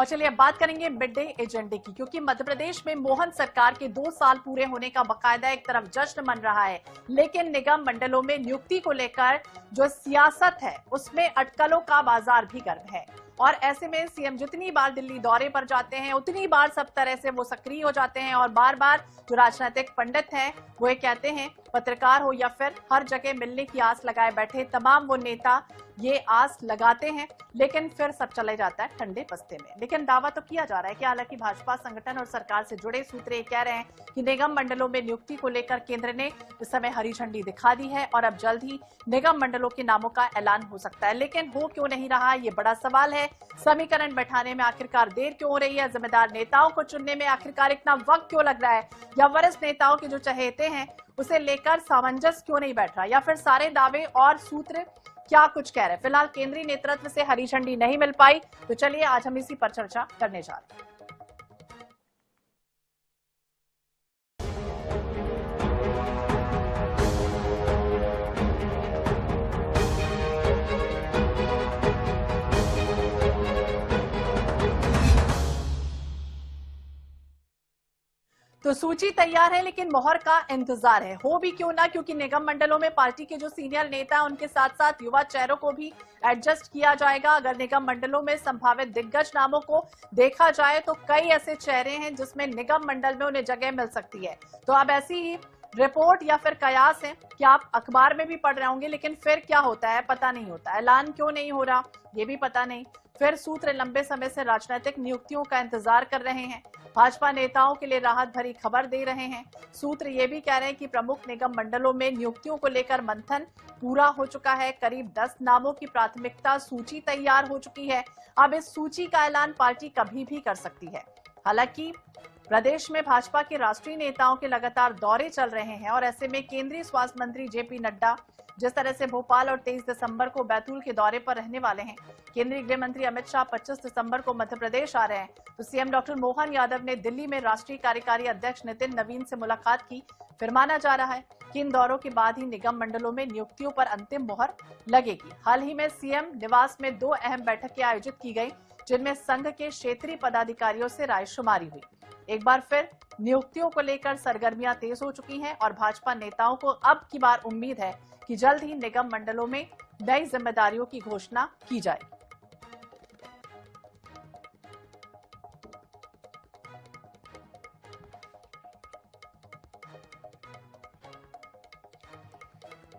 और चलिए अब बात करेंगे मिड डे एजेंडे की, क्योंकि मध्य प्रदेश में मोहन सरकार के 2 साल पूरे होने का बाकायदा एक तरफ जश्न मन रहा है, लेकिन निगम मंडलों में नियुक्ति को लेकर जो सियासत है उसमें अटकलों का बाजार भी गर्म है। और ऐसे में सीएम जितनी बार दिल्ली दौरे पर जाते हैं उतनी बार सब तरह से वो सक्रिय हो जाते हैं और बार बार जो राजनीतिक पंडित हैं वो ये कहते हैं, पत्रकार हो या फिर हर जगह मिलने की आस लगाए बैठे तमाम वो नेता ये आस लगाते हैं, लेकिन फिर सब चले जाता है ठंडे बस्ते में। लेकिन दावा तो किया जा रहा है कि हालांकि भाजपा संगठन और सरकार से जुड़े सूत्र ये कह रहे हैं कि निगम मंडलों में नियुक्ति को लेकर केंद्र ने इस समय हरी झंडी दिखा दी है और अब जल्द ही निगम मंडलों के नामों का ऐलान हो सकता है। लेकिन हो क्यों नहीं रहा, ये बड़ा सवाल है। समीकरण बैठाने में आखिरकार देर क्यों हो रही है, जिम्मेदार नेताओं को चुनने में आखिरकार इतना वक्त क्यों लग रहा है, या वरिष्ठ नेताओं के जो चहेते हैं उसे लेकर सामंजस्य क्यों नहीं बैठ रहा, या फिर सारे दावे और सूत्र क्या कुछ कह रहे हैं। फिलहाल केंद्रीय नेतृत्व से हरी झंडी नहीं मिल पाई, तो चलिए आज हम इसी पर चर्चा करने जा रहे हैं। तो सूची तैयार है लेकिन मोहर का इंतजार है, हो भी क्यों ना, क्योंकि निगम मंडलों में पार्टी के जो सीनियर नेता हैं उनके साथ साथ युवा चेहरों को भी एडजस्ट किया जाएगा। अगर निगम मंडलों में संभावित दिग्गज नामों को देखा जाए तो कई ऐसे चेहरे हैं जिसमें निगम मंडल में उन्हें जगह मिल सकती है। तो अब ऐसी ही रिपोर्ट या फिर कयास है कि आप अखबार में भी पढ़ रहे होंगे, लेकिन फिर क्या होता है पता नहीं होता, ऐलान क्यों नहीं हो रहा ये भी पता नहीं। फिर सूत्र लंबे समय से राजनीतिक नियुक्तियों का इंतजार कर रहे हैं, भाजपा नेताओं के लिए राहत भरी खबर दे रहे हैं। सूत्र ये भी कह रहे हैं कि प्रमुख निगम मंडलों में नियुक्तियों को लेकर मंथन पूरा हो चुका है, करीब 10 नामों की प्राथमिकता सूची तैयार हो चुकी है। अब इस सूची का ऐलान पार्टी कभी भी कर सकती है। हालांकि प्रदेश में भाजपा के राष्ट्रीय नेताओं के लगातार दौरे चल रहे हैं और ऐसे में केंद्रीय स्वास्थ्य मंत्री जेपी नड्डा जिस तरह से भोपाल और 23 दिसंबर को बैतूल के दौरे पर रहने वाले हैं, केंद्रीय गृह मंत्री अमित शाह 25 दिसंबर को मध्य प्रदेश आ रहे हैं, तो सीएम डॉक्टर मोहन यादव ने दिल्ली में राष्ट्रीय कार्यकारी अध्यक्ष नितिन नवीन से मुलाकात की। फिर माना जा रहा है कि इन दौरों के बाद ही निगम मंडलों में नियुक्तियों पर अंतिम मोहर लगेगी। हाल ही में सीएम निवास में 2 अहम बैठकें आयोजित की गई, जिनमें संघ के क्षेत्रीय पदाधिकारियों से रायशुमारी हुई। एक बार फिर नियुक्तियों को लेकर सरगर्मियां तेज हो चुकी हैं और भाजपा नेताओं को अब की बार उम्मीद है कि जल्द ही निगम मंडलों में नई जिम्मेदारियों की घोषणा की जाए।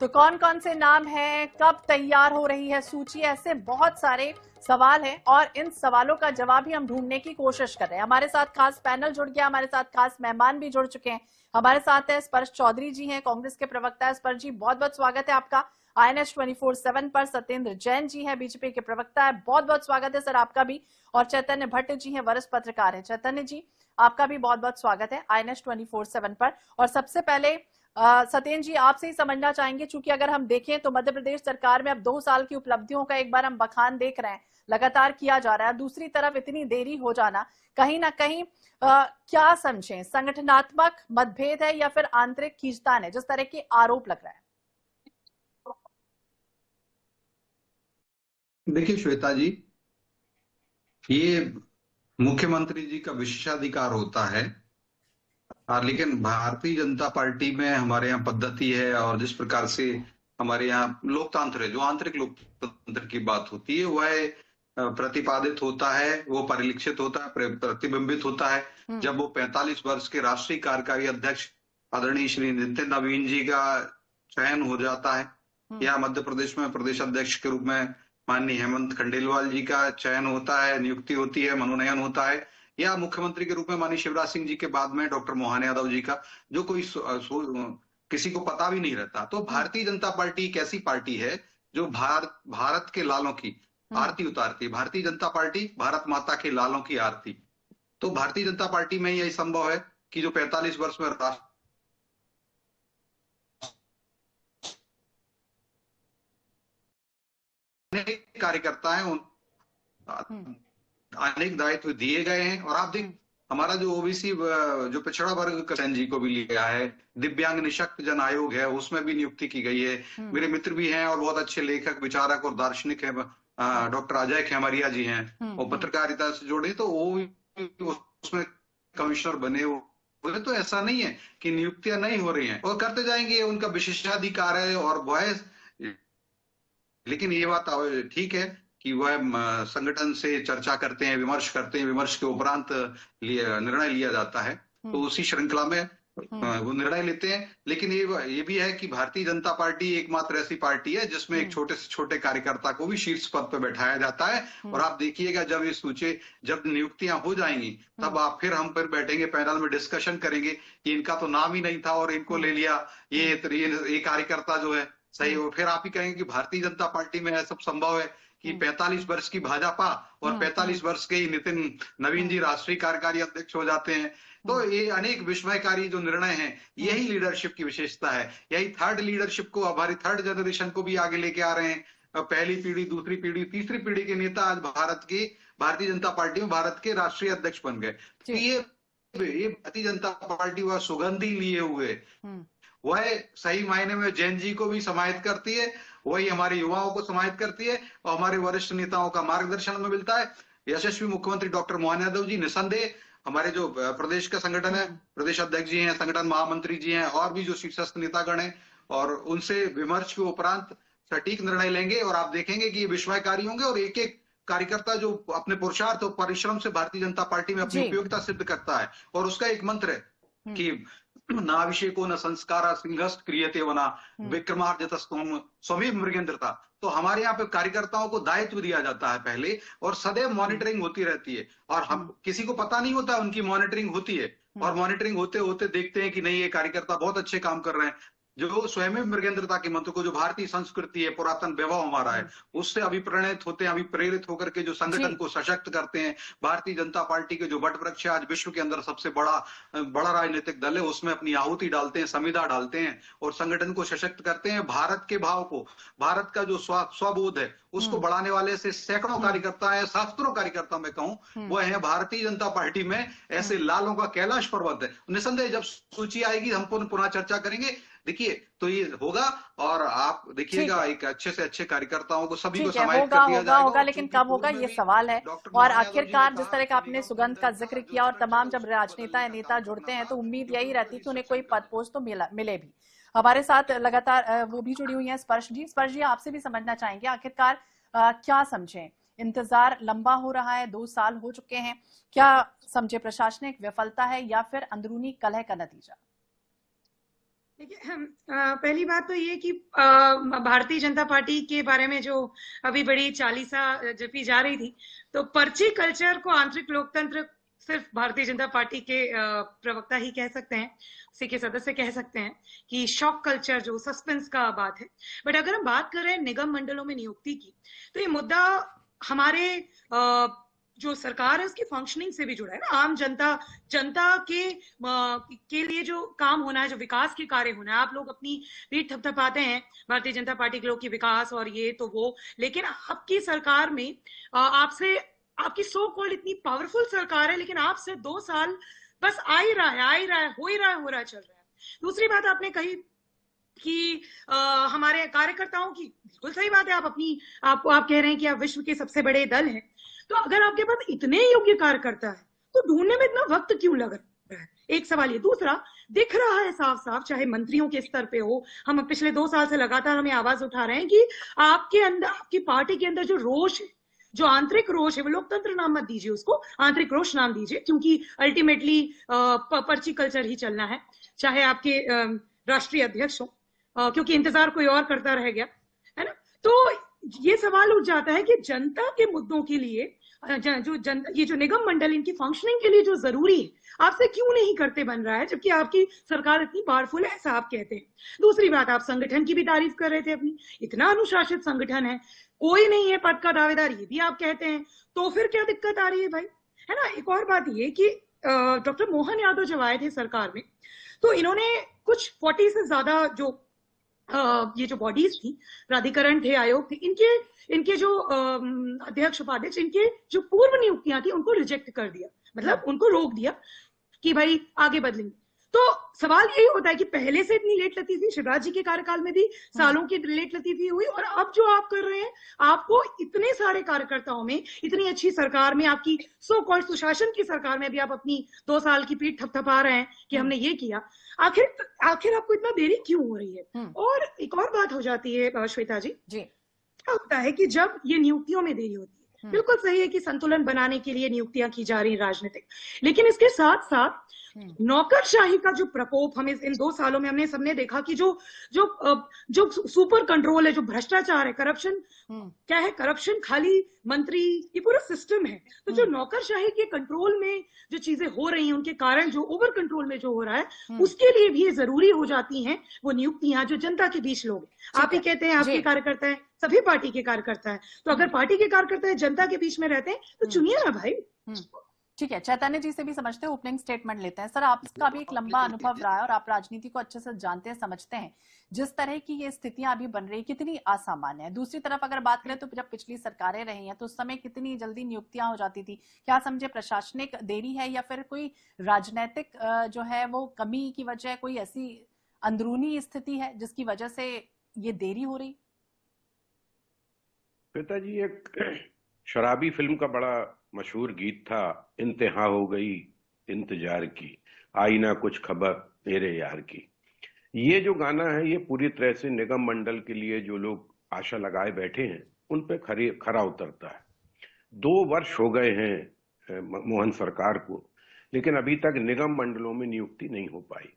तो कौन कौन से नाम हैं, कब तैयार हो रही है सूची, ऐसे बहुत सारे सवाल हैं और इन सवालों का जवाब ही हम ढूंढने की कोशिश कर रहे हैं। हमारे साथ खास पैनल जुड़ गया, हमारे साथ खास मेहमान भी जुड़ चुके हैं। हमारे साथ है स्पर्श चौधरी जी हैं, कांग्रेस के प्रवक्ता है। स्पर्श जी बहुत बहुत स्वागत है आपका INS 24/7 पर। सत्येंद्र जैन जी हैं, बीजेपी के प्रवक्ता है, बहुत बहुत स्वागत है सर आपका भी। और चैतन्य भट्ट जी हैं, वरिष्ठ पत्रकार है। चैतन्य जी आपका भी बहुत बहुत स्वागत है INS 24/7 पर। और सबसे पहले सत्येंद्र जी आपसे ही समझना चाहेंगे, चूंकि अगर हम देखें तो मध्य प्रदेश सरकार में अब 2 साल की उपलब्धियों का एक बार हम बखान देख रहे हैं, लगातार किया जा रहा है। दूसरी तरफ इतनी देरी हो जाना कहीं ना कहीं क्या समझें, संगठनात्मक मतभेद है या फिर आंतरिक खींचतान है, जिस तरह के आरोप लग रहा है? देखिए श्वेता जी, ये मुख्यमंत्री जी का विशेषाधिकार होता है, लेकिन भारतीय जनता पार्टी में हमारे यहाँ पद्धति है और जिस प्रकार से हमारे यहाँ लोकतंत्र है, जो आंतरिक लोकतंत्र की बात होती है वह प्रतिपादित होता है, वो परिलक्षित होता है, प्रतिबिंबित होता है जब वो 45 वर्ष के राष्ट्रीय कार्यकारी अध्यक्ष आदरणीय श्री नितिन नवीन जी का चयन हो जाता है, या मध्य प्रदेश में प्रदेश अध्यक्ष के रूप में माननीय हेमंत खंडेलवाल जी का चयन होता है, नियुक्ति होती है, मनोनयन होता है, या मुख्यमंत्री के रूप में माननीय शिवराज सिंह जी के बाद में डॉक्टर मोहन यादव जी का, जो कोई किसी को पता भी नहीं रहता। तो भारतीय जनता पार्टी एक ऐसी पार्टी है जो भारत के लालों की आरती उतारती है। भारतीय जनता पार्टी भारत माता के लालों की आरती। तो भारतीय जनता पार्टी में यही संभव है कि जो 45 वर्ष में कार्यकर्ता है, अनेक दायित्व दिए गए हैं। और आप देख, हमारा जो ओबीसी जो पिछड़ा वर्ग सेन जी को भी लिया है, दिव्यांग निशक्त जन आयोग है, उसमें भी नियुक्ति की गई है। मेरे मित्र भी हैं और बहुत अच्छे लेखक, विचारक और दार्शनिक हैं डॉक्टर अजय खेमरिया जी हैं, वो पत्रकारिता से जुड़े, तो वो उसमें कमिश्नर बने हुए। तो ऐसा नहीं है कि नियुक्तियां नहीं हो रही हैं, और करते जाएंगे, उनका विशेषाधिकार है और वह, लेकिन ये बात ठीक है कि वह संगठन से चर्चा करते हैं, विमर्श करते हैं, विमर्श के उपरांत निर्णय लिया जाता है, तो उसी श्रृंखला में वो निर्णय लेते हैं। लेकिन ये भी है कि भारतीय जनता पार्टी एकमात्र ऐसी पार्टी है जिसमें एक छोटे से छोटे कार्यकर्ता को भी शीर्ष पद पर बैठाया जाता है। और आप देखिएगा, जब नियुक्तियां हो जाएंगी, तब हम फिर बैठेंगे, पैनल में डिस्कशन करेंगे कि इनका तो नाम ही नहीं था और इनको ले लिया, ये कार्यकर्ता जो है सही हो। फिर आप ही कहेंगे कि भारतीय जनता पार्टी में सब संभव है कि 45 वर्ष की भाजपा और 45 वर्ष के ही नवीन जी राष्ट्रीय कार्यकारी अध्यक्ष हो जाते हैं। तो ये अनेक विस्मयकारी जो निर्णय हैं, यही लीडरशिप की विशेषता है। यही थर्ड लीडरशिप को, हमारी थर्ड जनरेशन को भी आगे लेके आ रहे हैं। पहली पीढ़ी, दूसरी पीढ़ी, तीसरी पीढ़ी के नेता आज भारतीय जनता पार्टी में भारत के राष्ट्रीय अध्यक्ष बन गए। तो ये भारतीय जनता पार्टी वह सुगंधी लिए हुए, वह सही मायने में जैन जी को भी समाहित करती है, वही हमारे युवाओं को समाहित करती है, और हमारे वरिष्ठ नेताओं का मार्गदर्शन में मिलता है। यशस्वी मुख्यमंत्री डॉक्टर मोहन यादव जी निसंदेह हमारे जो प्रदेश का संगठन है, प्रदेश अध्यक्ष जी हैं, संगठन महामंत्री जी हैं, और भी जो शीर्षस्थ नेतागण हैं, और उनसे विमर्श के उपरांत सटीक निर्णय लेंगे। और आप देखेंगे कि ये विस्मयकारी होंगे, और एक एक कार्यकर्ता जो अपने पुरुषार्थ और परिश्रम से भारतीय जनता पार्टी में अपनी उपयोगिता सिद्ध करता है, और उसका एक मंत्र है कि नाभिषेको न संस्कारा सिंहस्थ क्रियते वना विक्रमार्जितस्तोम स्वमेव मृगेंद्रता। तो हमारे यहाँ पे कार्यकर्ताओं को दायित्व दिया जाता है पहले, और सदैव मॉनिटरिंग होती रहती है, और हम किसी को पता नहीं होता उनकी मॉनिटरिंग होती है, और मॉनिटरिंग होते होते देखते हैं कि नहीं, ये कार्यकर्ता बहुत अच्छे काम कर रहे हैं। जो स्वयं मृगेंद्रता के मंत्र को, जो भारतीय संस्कृति है, पुरातन वैभव हमारा है, उससे अभिप्रेरित होते हैं, अभिप्रेरित होकर के जो संगठन को सशक्त करते हैं। भारतीय जनता पार्टी के जो वट वृक्ष आज विश्व के अंदर सबसे बड़ा राजनीतिक दल है, उसमें अपनी आहुति डालते हैं, संविदा डालते हैं, और संगठन को सशक्त करते हैं। भारत के भाव को, भारत का जो स्वबोध है, उसको बढ़ाने वाले से सैकड़ों कार्यकर्ता है, शास्त्रों कार्यकर्ता मैं कहूं, वो है भारतीय जनता पार्टी में। ऐसे लालों का कैलाश पर्वत है। निसंदेह जब सूची आएगी हम पुनः चर्चा करेंगे। देखिए, तो ये होगा, और आप देखिएगा एक अच्छे से अच्छे कार्यकर्ताओं को सभी को समाहित कर दिया जाएगा। होगा, लेकिन कब होगा ये सवाल है। और आखिरकार जिस तरह का आपने सुगंध का जिक्र किया, और तमाम जब राजनेता या नेता जुड़ते हैं तो उम्मीद यही रहती है कि उन्हें कोई पद पोस्ट तो मिले भी। हमारे साथ लगातार वो भी जुड़ी हुई है स्पर्श जी आपसे भी समझना चाहेंगे, आखिरकार क्या समझें, इंतजार लंबा हो रहा है, 2 साल हो चुके हैं, क्या समझे प्रशासनिक विफलता है या फिर अंदरूनी कलह का नतीजा? देखिए, पहली बात तो ये कि भारतीय जनता पार्टी के बारे में जो अभी बड़ी चालीसा जपी जा रही थी, तो पर्ची कल्चर को आंतरिक लोकतंत्र सिर्फ भारतीय जनता पार्टी के प्रवक्ता ही कह सकते हैं, उसी के सदस्य कह सकते हैं कि शॉक कल्चर जो सस्पेंस का बात है। बट अगर हम बात कर रहे हैं निगम मंडलों में नियुक्ति की, तो ये मुद्दा हमारे जो सरकार है उसकी फंक्शनिंग से भी जुड़ा है ना। आम जनता के लिए जो काम होना है, जो विकास के कार्य होना है, आप लोग अपनी पीठ थपथपाते हैं भारतीय जनता पार्टी के लोग की विकास और ये तो वो, लेकिन आपकी सरकार में आपकी सो कॉल्ड इतनी पावरफुल सरकार है, लेकिन आपसे 2 साल बस आ ही रहा है, हो रहा है, चल रहा है। दूसरी बात आपने कही कि हमारे कार्यकर्ताओं की, बिल्कुल सही बात है। आप कह रहे हैं कि आप विश्व के सबसे बड़े दल हैं, तो अगर आपके पास इतने योग्य कार्यकर्ता है तो ढूंढने में इतना वक्त क्यों लग रहा है? एक सवाल ये। दूसरा, दिख रहा है साफ साफ, चाहे मंत्रियों के स्तर पे हो, हम पिछले 2 साल से लगातार हमें आवाज उठा रहे हैं कि आपके अंदर, आपकी पार्टी के अंदर जो रोष है, जो आंतरिक रोष है, वो लोकतंत्र नाम मत दीजिए उसको, आंतरिक रोष नाम दीजिए, क्योंकि अल्टीमेटली पर्ची कल्चर ही चलना है, चाहे आपके राष्ट्रीय अध्यक्ष हो, क्योंकि इंतजार कोई और करता रह गया है ना। तो ये सवाल उठ जाता है कि जनता के मुद्दों के लिए ये जो निगम मंडल इनकी फंक्शनिंग के लिए जो जरूरी है, आपसे क्यों नहीं करते बन रहा है, जबकि आपकी सरकार इतनी पावरफुल है ऐसा आप कहते हैं। दूसरी बात, आप संगठन की भी तारीफ कर रहे थे अपनी, इतना अनुशासित संगठन है, कोई नहीं है पद का दावेदार, ये भी आप कहते हैं, तो फिर क्या दिक्कत आ रही है भाई, है ना। एक और बात ये कि डॉक्टर मोहन यादव जब आए थे सरकार में, तो इन्होंने कुछ 40 से ज्यादा जो ये जो बॉडीज थी, प्राधिकरण थे, आयोग थे, इनके जो अध्यक्ष उपाध्यक्ष, इनके जो पूर्व नियुक्तियां थी उनको रिजेक्ट कर दिया, मतलब उनको रोक दिया कि भाई आगे बदलेंगे। तो सवाल यही होता है कि पहले से इतनी लेट लतीफी शिवराज जी के कार्यकाल में भी सालों की लेट लतीफी हुई, और अब जो आप कर रहे हैं, आपको इतने सारे कार्यकर्ताओं में, इतनी अच्छी सरकार में, आपकी सो कॉल्ड सुशासन की सरकार में भी आप अपनी 2 साल की पीठ थपथपा रहे हैं कि हमने ये किया। आखिर आपको इतना देरी क्यों हो रही है? और एक और बात हो जाती है श्वेता जी, क्या होता है कि जब ये नियुक्तियों में देरी होती है, बिल्कुल सही है कि संतुलन बनाने के लिए नियुक्तियां की जा रही राजनीतिक, लेकिन इसके साथ साथ नौकरशाही का जो प्रकोप हमें इन 2 सालों में हमने सबने देखा कि जो जो जो सुपर कंट्रोल है, जो भ्रष्टाचार है, करप्शन क्या है, करप्शन खाली मंत्री, ये पूरा सिस्टम है। तो जो नौकरशाही के कंट्रोल में जो चीजें हो रही हैं, उनके कारण जो ओवर कंट्रोल में जो हो रहा है, उसके लिए भी जरूरी हो जाती हैं वो नियुक्तियां जो जनता के बीच लोग, आप ही कहते हैं आपके कार्यकर्ता है, सभी पार्टी के कार्यकर्ता है, तो अगर पार्टी के कार्यकर्ता है जनता के बीच में रहते हैं तो चुनिए ना भाई। ठीक है, चैतन्य जी से भी समझते हैं, ओपनिंग स्टेटमेंट लेते हैं। सर, आपका भी एक लंबा अनुभव रहा है और आप राजनीति को अच्छे से जानते हैं, समझते हैं। जिस तरह की ये स्थितियां अभी बन रही, कितनी असामान्य है। दूसरी तरफ अगर बात करें तो जब पिछली सरकारें रही हैं तो उस समय कितनी जल्दी नियुक्तियां हो जाती थी। क्या समझे प्रशासनिक देरी है या फिर कोई राजनीतिक जो है वो कमी की वजह, कोई ऐसी अंदरूनी स्थिति है जिसकी वजह से ये देरी हो रही? पिताजी, एक शराबी फिल्म का बड़ा मशहूर गीत था, इंतहा हो गई इंतजार की, आई ना कुछ खबर मेरे यार की। ये जो गाना है, ये पूरी तरह से निगम मंडल के लिए जो लोग आशा लगाए बैठे हैं उन पे खरा उतरता है। 2 वर्ष हो गए हैं मोहन सरकार को, लेकिन अभी तक निगम मंडलों में नियुक्ति नहीं हो पाई।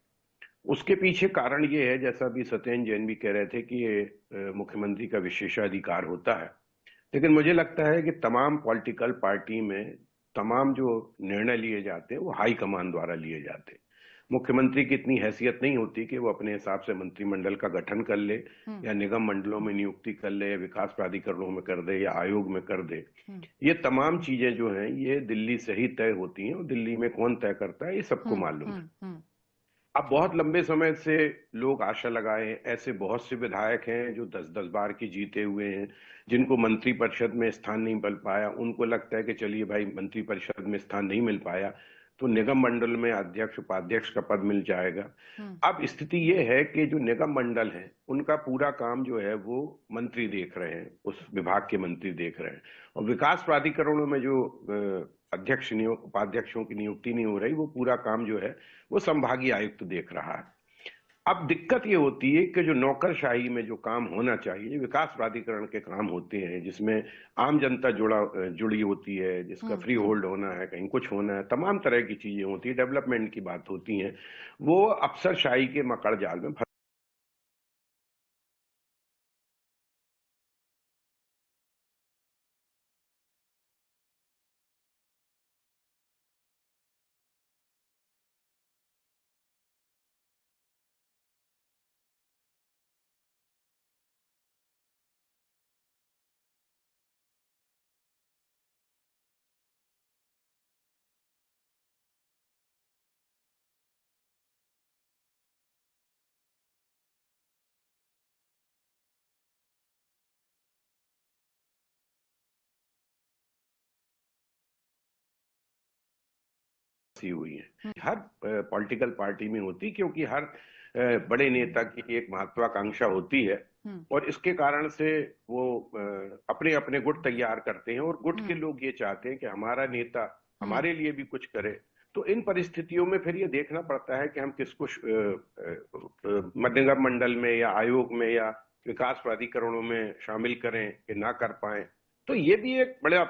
उसके पीछे कारण ये है, जैसा अभी सत्येंद्र जैन भी कह रहे थे, कि ये मुख्यमंत्री का विशेषाधिकार होता है। लेकिन मुझे लगता है कि तमाम पॉलिटिकल पार्टी में तमाम जो निर्णय लिए जाते हैं वो हाई कमान द्वारा लिए जाते हैं। मुख्यमंत्री की इतनी हैसियत नहीं होती कि वो अपने हिसाब से मंत्रिमंडल का गठन कर ले या निगम मंडलों में नियुक्ति कर ले या विकास प्राधिकरणों में कर दे या आयोग में कर दे। ये तमाम चीजें जो हैं ये दिल्ली से ही तय होती हैं, और दिल्ली में कौन तय करता है ये सबको मालूम है। अब बहुत लंबे समय से लोग आशा लगाए हैं, ऐसे बहुत से विधायक हैं जो 10-10 बार की जीते हुए हैं, जिनको मंत्रिपरिषद में स्थान नहीं मिल पाया। उनको लगता है कि चलिए भाई, मंत्रिपरिषद में स्थान नहीं मिल पाया तो निगम मंडल में अध्यक्ष उपाध्यक्ष का पद मिल जाएगा। अब स्थिति ये है कि जो निगम मंडल है उनका पूरा काम जो है वो मंत्री देख रहे हैं, उस विभाग के मंत्री देख रहे हैं, और विकास प्राधिकरणों में जो अध्यक्ष उपाध्यक्षों की नियुक्ति नहीं हो रही, वो पूरा काम जो है वो संभागीय आयुक्त देख रहा है। अब दिक्कत ये होती है कि जो नौकरशाही में जो काम होना चाहिए, विकास प्राधिकरण के काम होते हैं जिसमें आम जनता जुड़ी होती है, जिसका फ्री होल्ड होना है, कहीं कुछ होना है, तमाम तरह की चीजें होती है, डेवलपमेंट की बात होती है, वो अफसरशाही के मकड़ जाल में हुई है। हर पॉलिटिकल पार्टी में होती, क्योंकि हर बड़े नेता की एक महत्वाकांक्षा होती है, और इसके कारण से वो अपने अपने गुट तैयार करते हैं, और गुट के लोग ये चाहते हैं कि हमारा नेता हमारे लिए भी कुछ करे। तो इन परिस्थितियों में फिर ये देखना पड़ता है कि हम किसको निगम मंडल में या आयोग में या विकास प्राधिकरणों में शामिल करें कि ना कर पाए। तो ये भी एक बड़ा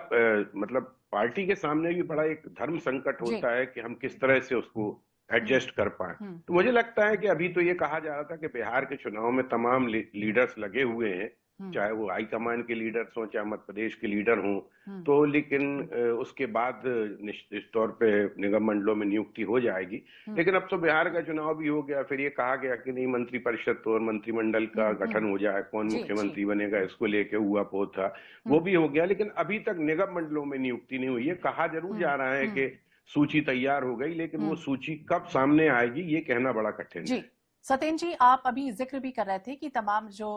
मतलब पार्टी के सामने भी बड़ा एक धर्म संकट होता है कि हम किस तरह से उसको एडजस्ट कर पाए। तो मुझे लगता है कि अभी तो ये कहा जा रहा था कि बिहार के चुनाव में तमाम लीडर्स लगे हुए हैं, चाहे वो हाईकमान के लीडर्स हों चाहे मध्य प्रदेश के लीडर हों, तो लेकिन उसके बाद निश्चित तौर पे निगम मंडलों में नियुक्ति हो जाएगी। लेकिन अब तो बिहार का चुनाव भी हो गया, फिर ये कहा गया कि नहीं, मंत्रिपरिषद तो और मंत्रिमंडल का गठन हो जाए, कौन मुख्यमंत्री बनेगा इसको लेके हुआ पोत था, वो भी हो गया। लेकिन अभी तक निगम मंडलों में नियुक्ति नहीं हुई है। कहा जरूर जा रहा है कि सूची तैयार हो गई, लेकिन वो सूची कब सामने आएगी ये कहना बड़ा कठिन है। सत्येंद्र जी, आप अभी जिक्र भी कर रहे थे कि तमाम जो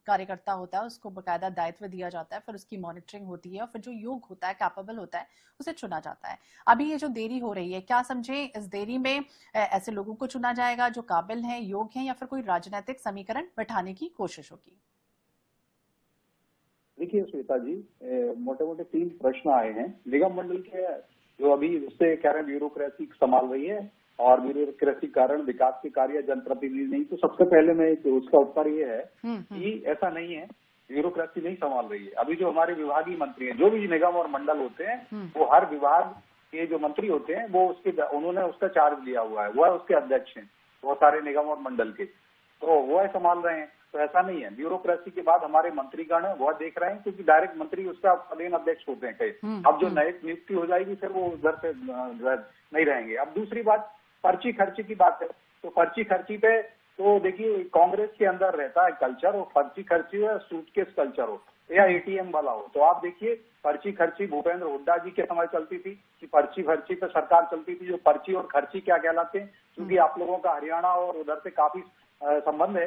कार्यकर्ता होता है उसको बकायदा दायित्व दिया जाता है, फिर उसकी मॉनिटरिंग होती है और फिर जो योग्य होता है, कैपेबल होता है, उसे चुना जाता है। अभी ये जो देरी हो रही है, क्या समझे इस देरी में ऐसे लोगों को चुना जाएगा जो काबिल हैं, योग्य हैं, या फिर कोई राजनीतिक समीकरण बैठाने की कोशिश होगी? देखिए श्वेता जी, मोटे मोटे 3 प्रश्न आए हैं। निगम मंडल के जो अभी उससे कह रहे हैं ब्यूरोक्रेसी संभाल रही है और ब्यूरोक्रेसी कारण विकास के कार्य जनप्रतिनिधि नहीं, तो सबसे पहले मैं उसका उत्तर ये है कि ऐसा नहीं है, ब्यूरोक्रेसी नहीं संभाल रही है। अभी जो हमारे विभागीय मंत्री हैं, जो भी निगम और मंडल होते हैं, वो हर विभाग के जो मंत्री होते हैं वो उन्होंने उसका चार्ज लिया हुआ है, वह उसके अध्यक्ष हैं, बहुत सारे निगम और मंडल के, तो वह संभाल रहे हैं। तो ऐसा नहीं है, ब्यूरोक्रेसी के बाद हमारे मंत्रीगण है वह देख रहे हैं, क्योंकि डायरेक्ट मंत्री उसका पदेन अध्यक्ष होते हैं कई। अब जो नई नियुक्ति हो जाएगी फिर वो उधर से नहीं रहेंगे। अब दूसरी बात पर्ची खर्ची की बात है, तो पर्ची खर्ची पे तो देखिए कांग्रेस के अंदर रहता है कल्चर, और पर्ची खर्ची हो, सूटकेस कल्चर हो या एटीएम वाला हो। तो आप देखिए पर्ची खर्ची भूपेंद्र हुड्डा जी के समय चलती थी कि पर्ची खर्ची पे सरकार चलती थी। जो पर्ची और खर्ची क्या कहलाते हैं, क्योंकि आप लोगों का हरियाणा और उधर से काफी संबंध है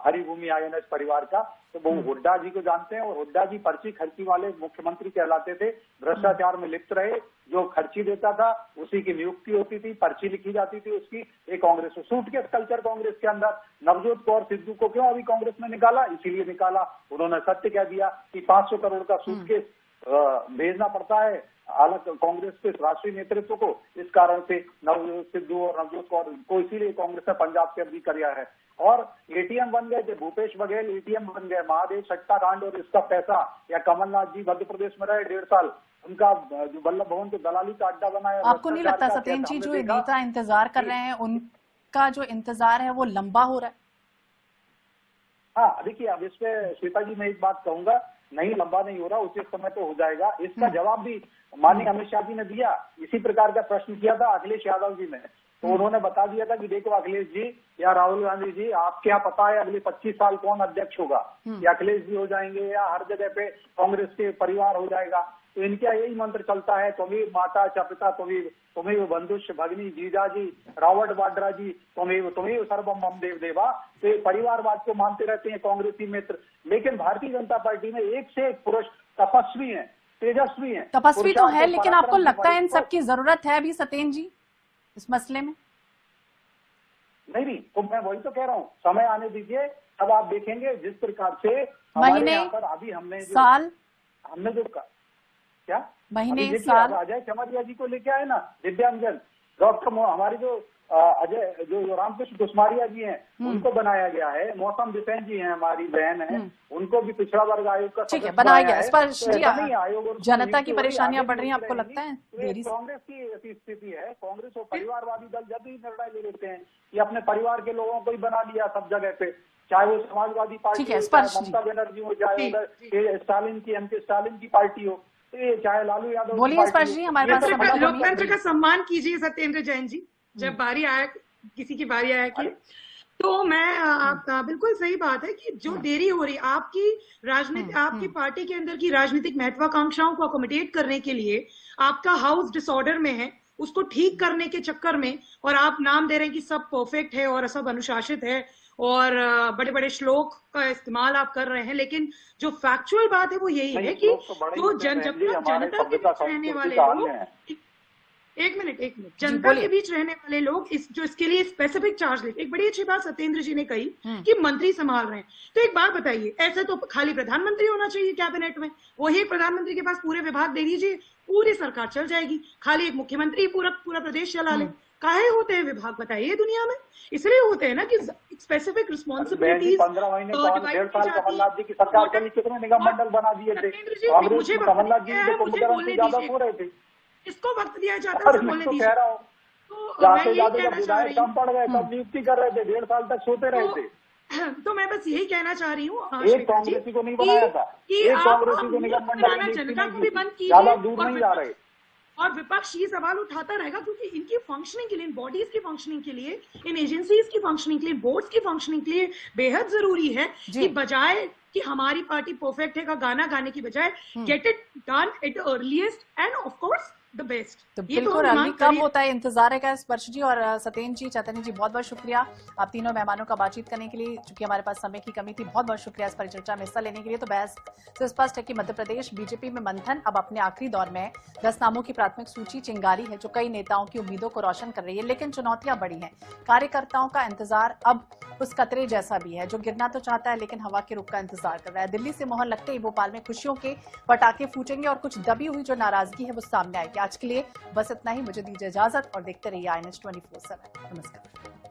हरिभूमि आईएनएस परिवार का, तो वो हुड्डा जी को जानते हैं, और हुड्डा जी पर्ची खर्ची वाले मुख्यमंत्री कहलाते थे। भ्रष्टाचार में लिप्त रहे, जो खर्ची देता था उसी की नियुक्ति होती थी, पर्ची लिखी जाती थी उसकी। एक कांग्रेस में सूटकेस कल्चर कांग्रेस के अंदर, नवजोत कौर सिद्धू को क्यों अभी कांग्रेस ने निकाला, इसीलिए निकाला, उन्होंने सत्य कह दिया कि 500 करोड़ का सूटकेस भेजना पड़ता है अलग कांग्रेस के राष्ट्रीय नेतृत्व को। इस कारण से नवजोत सिद्धू और नवजोत कौर को इसीलिए कांग्रेस ने पंजाब से अभी किया है। और एटीएम बन गए थे, भूपेश बघेल एटीएम बन गए, महादेव सट्टा कांड और इसका पैसा, या कमलनाथ जी मध्य प्रदेश में रहे 1.5 साल, उनका जो वल्लभ भवन को दलाली का अड्डा बनाया। आपको नहीं लगता सत्येंद्र जी, जो नेता इंतजार कर रहे हैं उनका जो इंतजार है वो लंबा हो रहा है? हाँ देखिए, अब इस पे श्वेता जी मैं एक बात कहूंगा, नहीं लंबा नहीं हो रहा, उचित समय तो हो जाएगा। इसका जवाब भी माननीय अमित शाह जी ने दिया। इसी प्रकार का प्रश्न किया था अखिलेश यादव जी ने, तो उन्होंने बता दिया था कि देखो अखिलेश जी या राहुल गांधी जी, आप क्या पता है अगले 25 साल कौन अध्यक्ष होगा, या अखिलेश जी हो जाएंगे या हर जगह पे कांग्रेस के परिवार हो जाएगा। तो इनका यही मंत्र चलता है, तुम्हें माता च पिता, तुम्हें बंधुष भगनी जीजा जी, रावट वाड्रा जी, तुम्हें सर्वम मम देव देवा। तो ये परिवारवाद को मानते रहते हैं कांग्रेसी मित्र। लेकिन भारतीय जनता पार्टी में एक से एक पुरुष तपस्वी हैं, तेजस्वी हैं। तपस्वी तो है, लेकिन आपको लगता है इन सबकी जरूरत है अभी सत्येंद्र जी इस मसले में? नहीं, तो मैं वही तो कह रहा हूँ, समय आने दीजिए, तब आप देखेंगे जिस प्रकार से हमारे यहाँ पर अभी हमने जो क्या महीने साल अजय चमरिया जी को लेके आए ना, दिव्यांगजन डॉक्टर हमारी जो अजय जो रामकृष्ण कुसमारिया जी हैं उनको बनाया गया है। मौसम बिसेन जी हैं, हमारी बहन है, उनको भी पिछड़ा वर्ग आयोग का ठीक है बनाया गया। स्पष्ट आयोग जनता की परेशानियां बढ़ रही हैं, आपको लगता है कांग्रेस की ऐसी स्थिति है। कांग्रेस और परिवारवादी दल जब भी निर्णय ले लेते हैं कि अपने परिवार के लोगों को ही बना लिया सब जगह पे, चाहे वो समाजवादी पार्टी हो, ममता बनर्जी हो, चाहे उधर स्टालिन की एमके स्टालिन की पार्टी हो, चाहे लालू यादव। बोलिए स्पष्ट जी, हमारे पास लोकतंत्र का सम्मान कीजिए सत्येंद्र जैन जी। जब बारी आया, किसी की बारी आया कि तो मैं बिल्कुल सही बात है कि जो देरी हो रही आपकी राजनीति, आपकी पार्टी के अंदर की राजनीतिक महत्वाकांक्षाओं को अकोमोडेट करने के लिए आपका हाउस डिसऑर्डर में है, उसको ठीक करने के चक्कर में, और आप नाम दे रहे हैं कि सब परफेक्ट है और सब अनुशासित है और बड़े बड़े श्लोक का इस्तेमाल आप कर रहे हैं, लेकिन जो फैक्चुअल बात है वो यही है कि जो जनता के बीच रहने वाले लोग, एक मिनट जनता के बीच रहने वाले लोग इसके लिए स्पेसिफिक चार्ज लेते। एक बड़ी अच्छी बात सत्येंद्र जी ने कही कि मंत्री संभाल रहे हैं, तो एक बात बताइए, ऐसे तो खाली प्रधानमंत्री होना चाहिए कैबिनेट में, वही प्रधानमंत्री के पास पूरे विभाग दे दीजिए, पूरी सरकार चल जाएगी। खाली एक मुख्यमंत्री पूरा प्रदेश चला ले। काहे होते हैं विभाग, बताइए दुनिया में? इसलिए होते हैं ना कि स्पेसिफिक रिस्पॉन्सिबिलिटीज 15 महीने 1.5 साल कमलनाथ जी की सरकार के लिए कितने निगम मंडल बना दिए थे। कमलनाथ जी ज्यादा हो रहे थे, इसको वक्त दिया जाता है बोलने दीजिए। जाते जाते जब विधायक कम पड़ गए तब नियुक्ति कर रहे थे, 1.5 साल तक सोते रहे थे। तो मैं बस यही कहना चाह रही हूँ एक कांग्रेसी को नहीं बनाया था, एक कांग्रेसी को निगम मंडल जनता को भी बंद कीजिए, दूर नहीं जा रहे। और विपक्ष ये सवाल उठाता रहेगा क्योंकि इनकी फंक्शनिंग के लिए, इन बॉडीज की फंक्शनिंग के लिए, इन एजेंसीज की फंक्शनिंग के लिए, बोर्ड्स की फंक्शनिंग के लिए बेहद जरूरी है कि बजाय कि हमारी पार्टी परफेक्ट है का गाना गाने की बजाय get it done at earliest end of course the best. तो बिल्कुल अभी कब होता है, इंतजार है का स्पर्श जी और सत्येंद्र जी, चैतन्य जी, बहुत बहुत शुक्रिया आप तीनों मेहमानों का बातचीत करने के लिए। चूंकि हमारे पास समय की कमी थी, बहुत बहुत शुक्रिया इस परिचर्चा में हिस्सा लेने के लिए। तो बहस से स्पष्ट है कि मध्य प्रदेश बीजेपी में मंथन अब अपने आखिरी दौर में है। 10 नामों की प्राथमिक सूची चिंगारी है जो कई नेताओं की उम्मीदों को रोशन कर रही है, लेकिन चुनौतियां बड़ी हैं। कार्यकर्ताओं का इंतजार अब उस कतरे जैसा भी है जो गिरना तो चाहता है लेकिन हवा के रुख का इंतजार कर रहा है। दिल्ली से मोहर लगते ही भोपाल में खुशियों के पटाखे फूटेंगे और कुछ दबी हुई जो नाराजगी है वो सामने आएगी। आज के लिए बस इतना ही, मुझे दीजिए इजाजत और देखते रहिए INS 24/7। नमस्कार।